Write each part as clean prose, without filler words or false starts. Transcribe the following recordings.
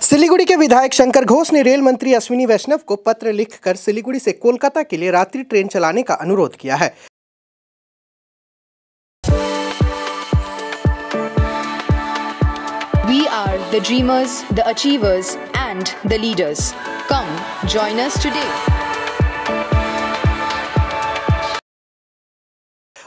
सिलीगुड़ी के विधायक शंकर घोष ने रेल मंत्री अश्विनी वैष्णव को पत्र लिखकर सिलीगुड़ी से कोलकाता के लिए रात्रि ट्रेन चलाने का अनुरोध किया है। We are the dreamers, the achievers and the leaders. Come, join us today.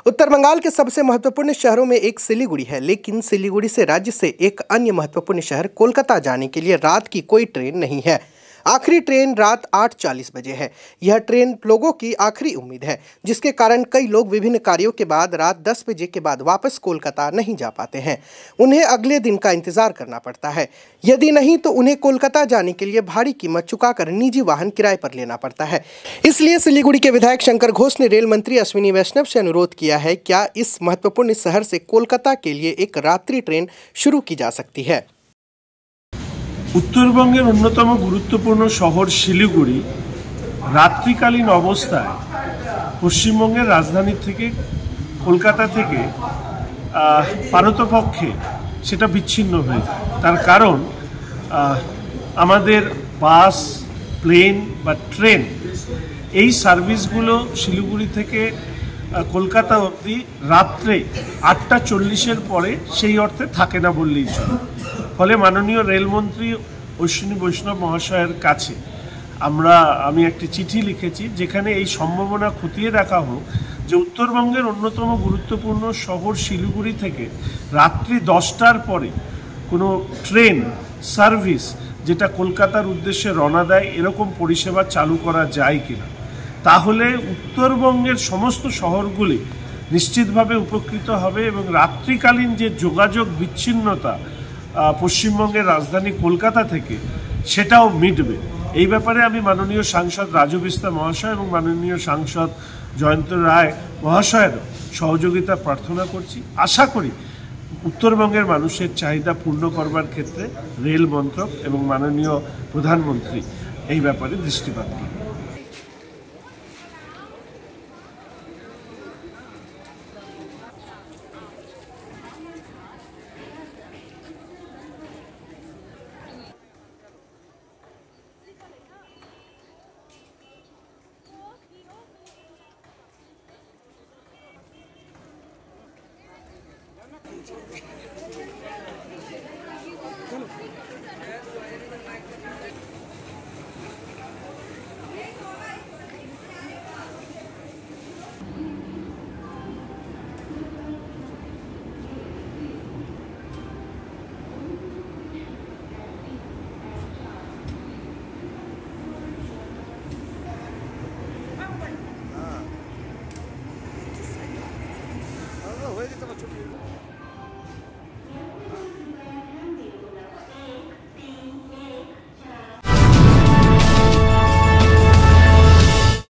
उत्तर बंगाल के सबसे महत्वपूर्ण शहरों में एक सिलीगुड़ी है, लेकिन सिलीगुड़ी से राज्य से एक अन्य महत्वपूर्ण शहर कोलकाता जाने के लिए रात की कोई ट्रेन नहीं है। आखिरी ट्रेन रात 8:40 बजे है। यह ट्रेन लोगों की आखिरी उम्मीद है, जिसके कारण कई लोग विभिन्न कार्यों के बाद रात 10 बजे के बाद वापस कोलकाता नहीं जा पाते हैं। उन्हें अगले दिन का इंतजार करना पड़ता है। यदि नहीं तो उन्हें कोलकाता जाने के लिए भारी कीमत चुकाकर निजी वाहन किराए पर लेना पड़ता है। इसलिए सिलीगुड़ी के विधायक शंकर घोष ने रेल मंत्री अश्विनी वैष्णव से अनुरोध किया है, क्या इस महत्वपूर्ण शहर से कोलकाता के लिए एक रात्रि ट्रेन शुरू की जा सकती है। उत्तरबंगের অন্যতম গুরুত্বপূর্ণ শহর শিলিগুড়ি রাত্রিকালীন অবস্থায় পশ্চিমবঙ্গের রাজধানী থেকে কলকাতা থেকে পারতপক্ষে সেটা বিচ্ছিন্ন হয়ে যায়। তার কারণ আমাদের বাস, প্লেন বা ট্রেন এই সার্ভিসগুলো শিলিগুড়ি থেকে কলকাতা অবধি রাত্রে 8:40-এর পরে সেই অর্থে থাকে না বললেই চলে। ফলে মাননীয় রেলমন্ত্রী অশ্বিনী বৈষ্ণব মহাশয়ের কাছে আমি একটি চিঠি লিখেছি, যেখানে এই সম্ভাবনা খতিয়ে দেখা হোক যে উত্তরবঙ্গের অন্যতম গুরুত্বপূর্ণ শহর শিলিগুড়ি থেকে রাত্রি 10টার পরে কোনো ট্রেন সার্ভিস যেটা কলকাতার উদ্দেশ্যে রওনা দেয় এরকম পরিষেবা চালু করা যায় কিনা। তাহলে উত্তরবঙ্গের সমস্ত শহরগুলি নিশ্চিতভাবে উপকৃত হবে এবং রাত্রিকালীন যে যোগাযোগ বিচ্ছিন্নতা পশ্চিমবঙ্গের রাজধানী কলকাতা থেকে সেটাও মিটবে। এই ব্যাপারে আমি মাননীয় সাংসদ রাজু বিস্তা মহাশয় এবং মাননীয় সাংসদ জয়ন্ত রায় মহাশয়ের সহযোগিতা প্রার্থনা করছি। আশা করি উত্তরবঙ্গের মানুষের চাহিদা পূর্ণ করবার ক্ষেত্রে রেল মন্ত্রক এবং মাননীয় প্রধানমন্ত্রী এই ব্যাপারে দৃষ্টিপাত করবেন। হয়ে যেতে পারছো।